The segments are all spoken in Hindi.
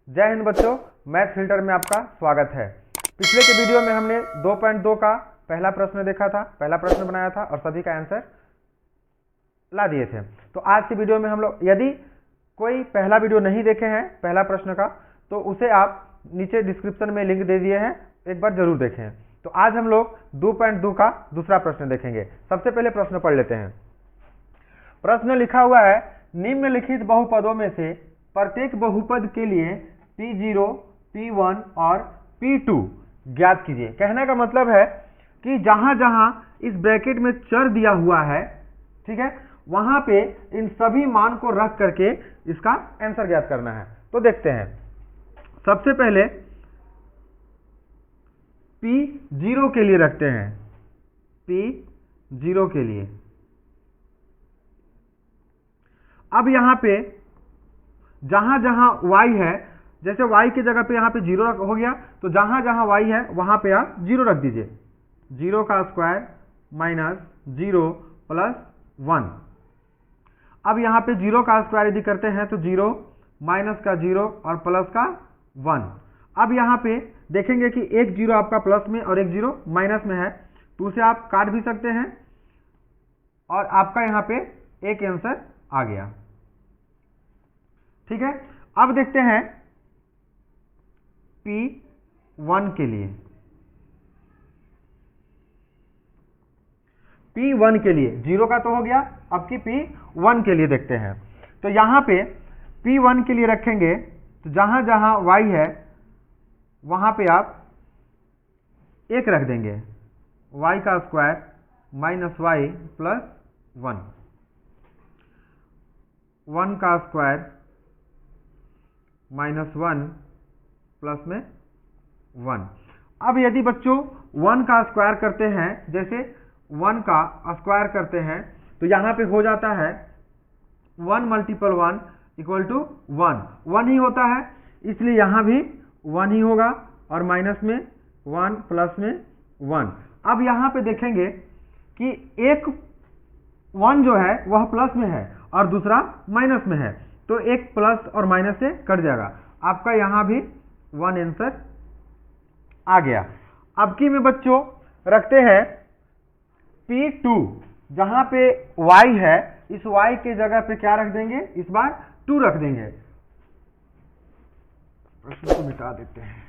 जय हिंद बच्चों, मैथ फिल्टर में आपका स्वागत है। पिछले के वीडियो में हमने 2.2 का पहला प्रश्न देखा था, पहला प्रश्न बनाया था और सभी का आंसर ला दिए थे। तो आज की वीडियो में हम लोग, यदि कोई पहला वीडियो नहीं देखे हैं पहला प्रश्न का, तो उसे आप नीचे डिस्क्रिप्शन में लिंक दे दिए हैं, एक बार जरूर देखें। तो आज हम लोग 2.2 का दूसरा प्रश्न देखेंगे। सबसे पहले प्रश्न पढ़ लेते हैं। प्रश्न लिखा हुआ है, निम्नलिखित बहुपदों में से प्रत्येक बहुपद के लिए P0, P1 और P2 ज्ञात कीजिए। कहने का मतलब है कि जहां जहां इस ब्रैकेट में चर दिया हुआ है, ठीक है, वहां पे इन सभी मान को रख करके इसका आंसर ज्ञात करना है। तो देखते हैं। सबसे पहले P0 के लिए रखते हैं, P0 के लिए। अब यहां पे जहां जहां y है, जैसे y की जगह पे यहां पे 0 हो गया, तो जहां जहां y है वहां पे आप 0 रख दीजिए। 0 का स्क्वायर माइनस 0 प्लस 1। अब यहां पे 0 का स्क्वायर यदि करते हैं तो 0 माइनस का 0 और प्लस का 1। अब यहां पे देखेंगे कि एक 0 आपका प्लस में और एक 0 माइनस में है, तो उसे आप काट भी सकते हैं और आपका यहां पे एक आंसर आ गया। ठीक है, अब देखते हैं P1 के लिए। P1 के लिए 0 का तो हो गया, अब की P1 के लिए देखते हैं। तो यहां पे P1 के लिए रखेंगे तो जहां जहां y है वहां पे आप 1 रख देंगे। y का स्क्वायर माइनस y प्लस 1, 1 का स्क्वायर माइनस 1 प्लस में 1। अब यदि बच्चों 1 का स्क्वायर करते हैं, जैसे 1 का स्क्वायर करते हैं, तो यहां पे हो जाता है 1 मल्टीपल 1 इक्वल टू 1 ही होता है, इसलिए यहां भी 1 ही होगा और माइनस में 1 प्लस में 1। अब यहां पे देखेंगे कि एक 1 जो है वह प्लस में है और दूसरा माइनस में है, तो एक प्लस और माइनस से कट जाएगा। आपका यहां भी 1 आंसर आ गया। अब की में बच्चों रखते हैं P2। जहां पे y है, इस y के जगह पे क्या रख देंगे, इस बार 2 रख देंगे। प्रश्न को मिटा देते हैं।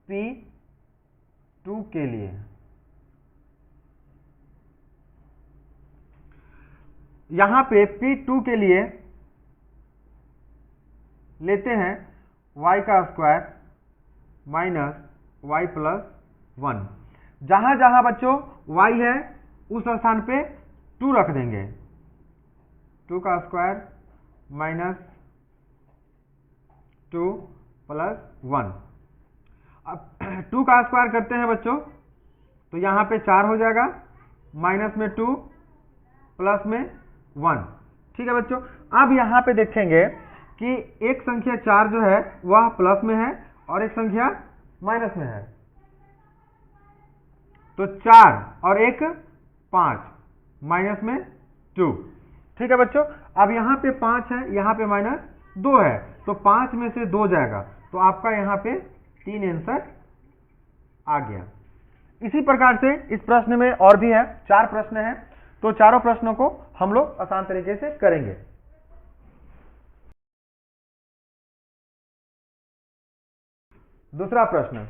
P2 के लिए यहां पे P2 के लिए लेते हैं y का स्क्वायर माइनस y प्लस 1। जहां जहां बच्चों y है उस स्थान पे 2 रख देंगे। 2 का स्क्वायर माइनस 2 प्लस 1। अब 2 का स्क्वायर करते हैं बच्चों, तो यहां पे 4 हो जाएगा, माइनस में 2 प्लस में 1। ठीक है बच्चों, अब यहां पे देखेंगे कि एक संख्या 4 जो है वह प्लस में है और एक संख्या माइनस में है, तो 4 और 1 5 माइनस में 2। ठीक है बच्चों, अब यहां पे 5 है, यहां पे माइनस 2 है, तो 5 में से 2 जाएगा, तो आपका यहां पे 3 आंसर आ गया। इसी प्रकार से इस प्रश्न में और भी है, 4 प्रश्न हैं, तो चारों प्रश्नों को हम लोग आसान तरीके से करेंगे। दूसरा प्रश्न,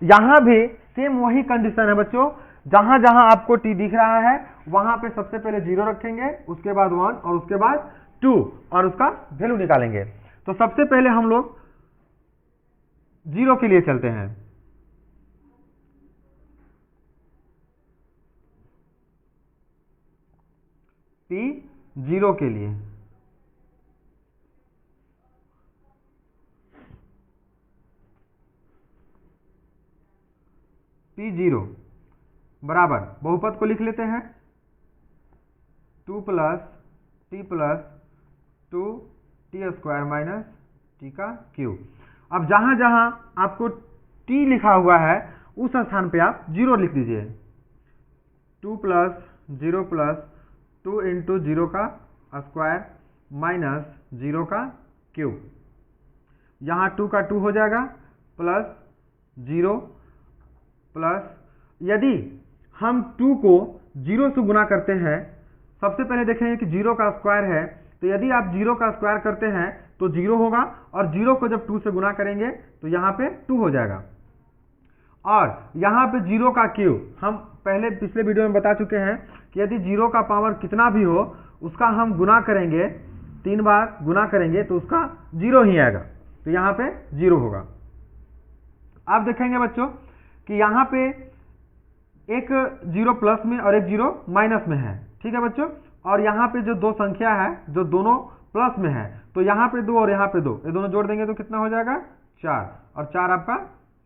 यहां भी सेम वही कंडीशन है बच्चों। जहां जहां आपको t दिख रहा है वहां पे सबसे पहले 0 रखेंगे, उसके बाद 1 और उसके बाद 2 और उसका वैल्यू निकालेंगे। तो सबसे पहले हम लोग 0 के लिए चलते हैं। P0 के लिए P0 बराबर बहुपद को लिख लेते हैं 2 plus T plus 2 T square minus T का क्यूब। अब जहां जहां आपको टी लिखा हुआ है उस स्थान पे आप 0 लिख दीजिए। 2 + 0 + 2 × 0 का स्क्वायर माइनस 0 का क्यूब। यहाँ 2 का 2 हो जाएगा प्लस 0 प्लस, यदि हम 2 को 0 से गुना करते हैं, सबसे पहले देखेंगे कि 0 का स्क्वायर है, तो यदि आप 0 का स्क्वायर करते हैं तो 0 होगा, और 0 को जब 2 से गुना करेंगे तो यहाँ पे 2 हो जाएगा। और यहाँ पे 0 का क्यूब, हम पहले पिछले वीडियो में बता चुके हैं कि यदि 0 का पावर कितना भी हो उसका हम गुना करेंगे, 3 बार गुना करेंगे तो उसका 0 ही आएगा, तो यहाँ पे 0 होगा। आप देखेंगे बच्चों कि यहाँ पे एक 0 प्लस में और एक 0 माइनस में है, ठीक है बच्चों। और यहाँ पे जो दो संख्या है जो दोनों प्लस में है, तो यहाँ पे 2 और यहाँ पे 2, ये दोनों जोड़ देंगे तो कितना हो जाएगा 4, और 4 आपका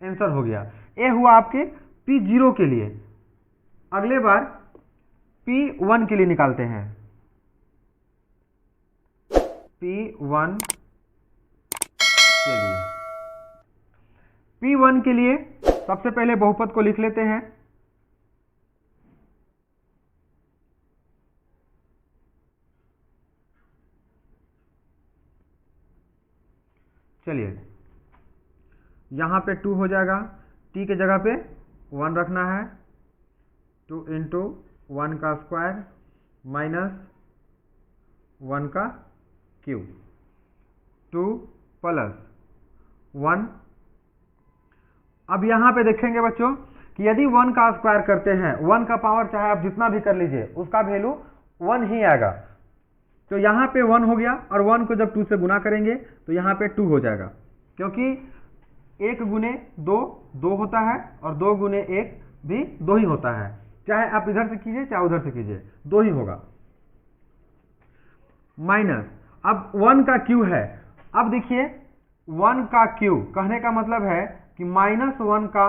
आंसर हो गया। ये हुआ आपके P0 के लिए। अगले बार P1 के लिए निकालते हैं। P1 के लिए, P1 के लिए सबसे पहले बहुपद को लिख लेते हैं। चलिए, यहाँ पे 2 हो जाएगा, t के जगह पे 1 रखना है, 2 × 1 का स्क्वायर माइनस 1 का क्यूब, 2 + 1। अब यहाँ पे देखेंगे बच्चों कि यदि 1 का स्क्वायर करते हैं, 1 का पावर चाहे आप जितना भी कर लीजिए उसका वैल्यू 1 ही आएगा, तो यहाँ पे 1 हो गया, और 1 को जब 2 से गुना करेंगे तो यहाँ पे 2 हो जाएगा, क्योंकि 1 × 2 2 होता है, और 2 × 1 भी 2 ही होता है, चाहे आप इधर से कीजिए चाहे उधर से कीजिए 2 ही होगा। माइनस, अब 1 का क्यू है, अब देखिए 1 का क्यू कहने का मतलब है कि -1 का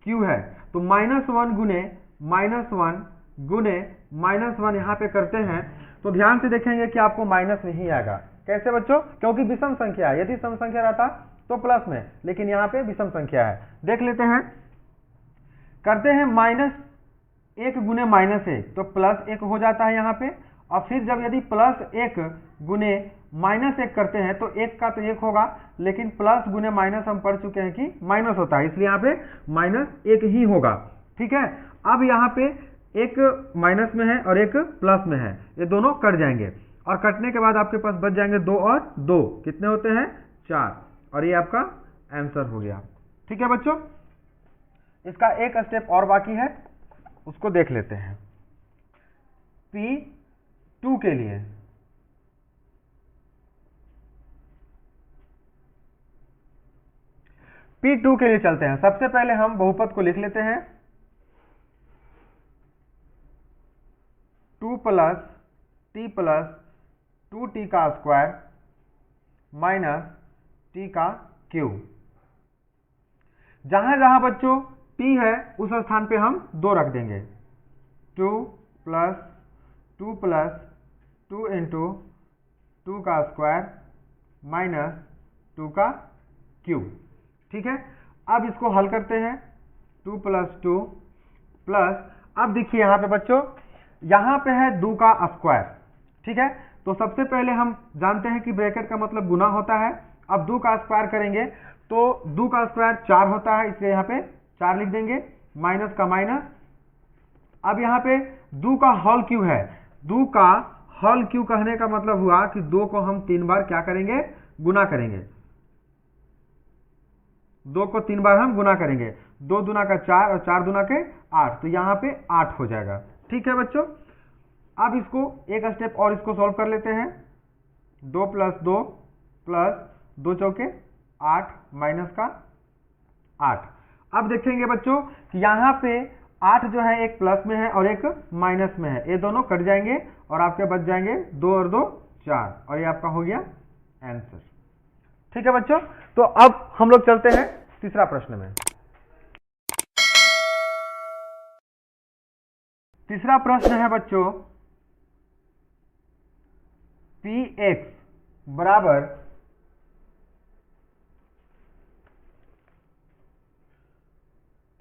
क्यू है, तो -1 × -1 × -1 यहाँ पे करते हैं तो ध्यान से देखेंगे कि आपको माइनस नहीं आएगा। कैसे बच्चों? क्योंकि विषम संख्या है, यदि सम संख्या रहता तो प्लस में, लेकिन यहाँ पे विषम संख्या है। देख लेते हैं, करते हैं -1 × -1 तो +1 हो जाता है यहाँ पे, और फिर जब यदि +1 × -1 करते हैं तो 1 का तो 1 होगा, लेकिन प्लस गुने माइनस हम पढ़ चुके हैं कि माइनस होता है, इसलिए यहाँ पे -1 ही होगा। ठीक है, अब यहाँ पे एक माइनस में है और एक प्लस में है, ये दोनों कट जाएंगे, और कटने के बाद आपके पास बच जाएंगे 2 और 2, कितने होते हैं 4, और ये आपका आंसर हो गया। ठीक है बच्चों, इसका एक स्टेप और बाकी है, उसको देख लेते हैं। P2 के लिए P2 के लिए चलते हैं। सबसे पहले हम बहुपद को लिख लेते हैं, 2 + t + 2t का स्क्वायर माइनस t का क्यूब। जहां जहां बच्चों t है उस स्थान पे हम 2 रख देंगे, 2 + 2 + 2 × 2 का स्क्वायर माइनस 2 का क्यूब। ठीक है, अब इसको हल करते हैं, 2 + 2 प्लस, अब देखिए यहाँ पे बच्चों, यहाँ पे है 2 का स्क्वायर। ठीक है, तो सबसे पहले हम जानते हैं कि ब्रैकेट का मतलब गुना होता है। अब 2 का स्क्वायर करेंगे तो 2 का स्क्वायर 4 होता है, इसलिए यहाँ पे 4 लिख देंगे, माइनस का माइनस। अब यहाँ पे 2 का होल क्यूब है, 2 का होल क्यूब कहने का मतलब हुआ कि 2 को हम 3 बार क्या करेंगे, गुना करेंगे, 2 को 3 बार हम गुना करेंगे, 2 दूना का 4 और 4 दूना के 8, तो यहाँ पे 8 हो जाएगा। ठीक है बच्चों, अब इसको एक स्टेप और इसको सॉल्व कर लेते हैं, 2 + 2 + 2 चौके 8 माइनस का 8। अब देखेंगे बच्चों कि यहाँ पे 8 जो है एक प्लस में है और एक माइनस में है, ये दोनों कट जाएंगे और आपके बच जाएंगे 2 और 2 4, और ये आपका हो गया आंसर। ठीक है बच्चों, तो अब हम लोग चलते हैं तीसरा प्रश्न में। तीसरा प्रश्न है बच्चों, Px बराबर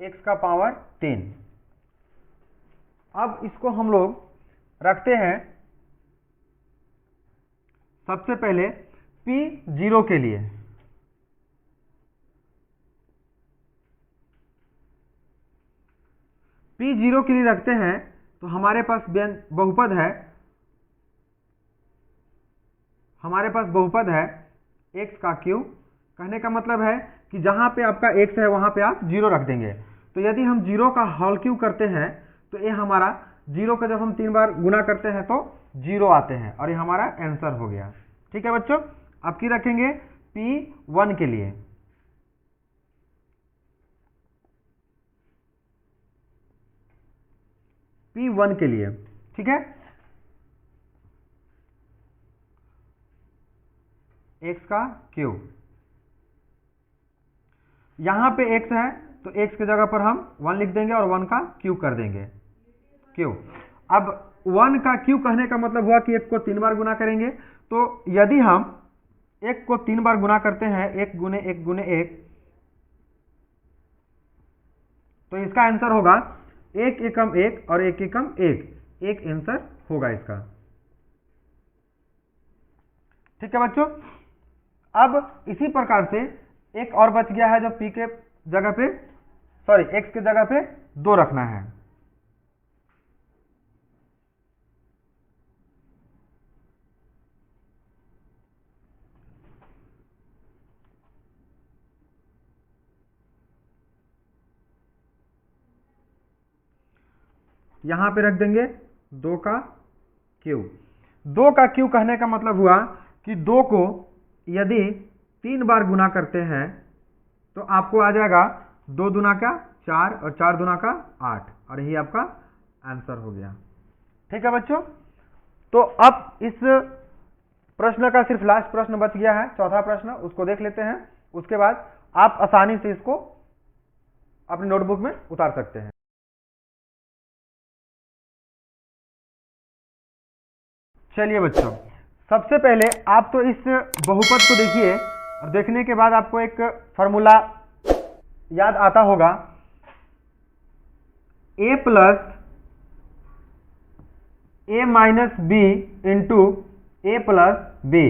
x का पावर 3। अब इसको हम लोग रखते हैं सबसे पहले p0 के लिए। p0 के लिए रखते हैं तो हमारे पास बहुपद है, x का क्यूब। कहने का मतलब है कि जहां पे आपका x है वहां पे आप 0 रख देंगे। तो यदि हम 0 का होल क्यूब करते हैं तो ये हमारा 0 का जब हम 3 बार गुना करते हैं तो 0 आते हैं और ये हमारा आंसर हो गया। ठीक है बच्चों, अब की रखेंगे p1 के लिए। p1 के लिए, ठीक है, x का क्यूब। यहां पे x है तो x की जगह पर हम 1 लिख देंगे और 1 का क्यूब कर देंगे, क्यूब। अब 1 का क्यूब कहने का मतलब हुआ कि 1 को 3 बार गुना करेंगे। तो यदि हम 1 को 3 बार गुना करते हैं, 1 गुने 1 गुने 1, तो इसका आंसर होगा 1 एकम 1 और 1 एकम 1 आंसर होगा इसका। ठीक है बच्चों, अब इसी प्रकार से एक और बच गया है जो p के जगह पे, सॉरी x के जगह पे 2 रखना है। यहां पे रख देंगे 2 का क्यूब। 2 का क्यूब कहने का मतलब हुआ कि 2 को यदि 3 बार गुना करते हैं तो आपको आ जाएगा 2 दूना का 4 और 4 दूना का 8 और यही आपका आंसर हो गया। ठीक है बच्चों, तो अब इस प्रश्न का सिर्फ लास्ट प्रश्न बच गया है, चौथा प्रश्न, उसको देख लेते हैं। उसके बाद आप आसानी से इसको अपनी नोटबुक में उतार सकते हैं। चलिए बच्चों, सबसे पहले आप तो इस बहुपद को देखिए और देखने के बाद आपको एक फॉर्मूला याद आता होगा, a plus a minus B into A plus B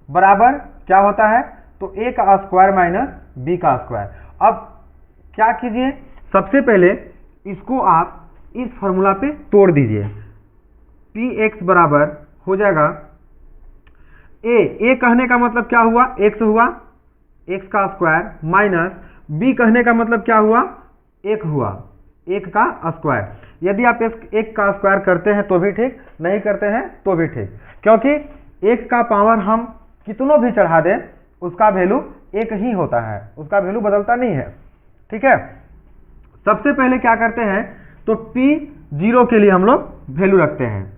बराबर क्या होता है, तो a का स्क्वायर माइनस b का स्क्वायर। अब क्या कीजिए, सबसे पहले इसको आप इस फॉर्मूला पे तोड़ दीजिए। px बराबर हो जाएगा a कहने का मतलब क्या हुआ, x हुआ, x का स्क्वायर माइनस b कहने का मतलब क्या हुआ, 1 हुआ, 1 का स्क्वायर। यदि आप 1 का स्क्वायर करते हैं तो भी ठीक, नहीं करते हैं तो भी ठीक, क्योंकि 1 का पावर हम कितनों भी चढ़ा दें उसका वैल्यू 1 ही होता है, उसका वैल्यू बदलता नहीं है। ठीक है, सबसे पहले क्या करते हैं, तो p0 के लिए हम लोग वैल्यू रखते हैं।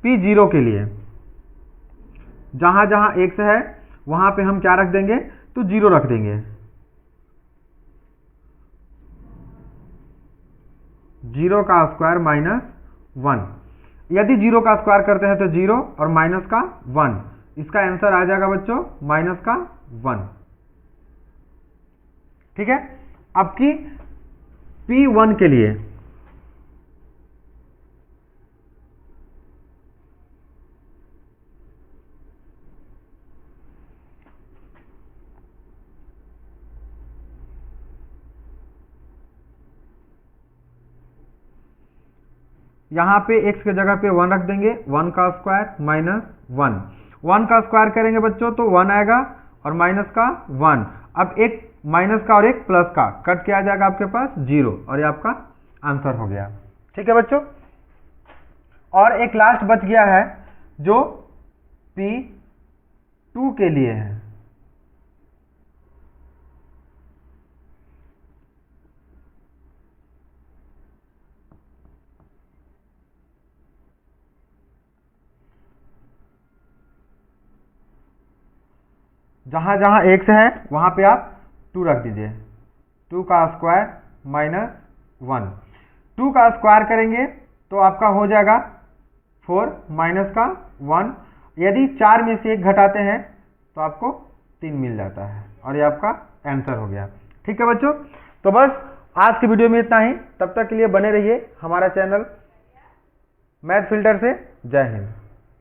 p0 के लिए जहां जहां x है वहां पे हम क्या रख देंगे, तो 0 रख देंगे। 0 का स्क्वायर माइनस 1, यदि 0 का स्क्वायर करते हैं तो 0 और माइनस का 1, इसका आंसर आ जाएगा बच्चों माइनस का 1। ठीक है, अब की p1 के लिए यहां पे x के जगह पे 1 रख देंगे, 1 का स्क्वायर माइनस 1, 1 का स्क्वायर करेंगे बच्चों तो 1 आएगा और माइनस का 1। अब एक माइनस का और एक प्लस का कट किया जाएगा आपके पास 0 और ये आपका आंसर हो गया। ठीक है बच्चों, और एक लास्ट बच गया है जो p2 के लिए है। जहां जहां x है वहां पे आप 2 रख दीजिए, 2 का स्क्वायर माइनस 1। 2 का स्क्वायर करेंगे तो आपका हो जाएगा 4 माइनस का 1, यदि 4 में से 1 घटाते हैं तो आपको 3 मिल जाता है और ये आपका आंसर हो गया। ठीक है बच्चों, तो बस आज की वीडियो में इतना ही। तब तक के लिए बने रहिए हमारा चैनल मैथ फिल्टर से। जय हिंद।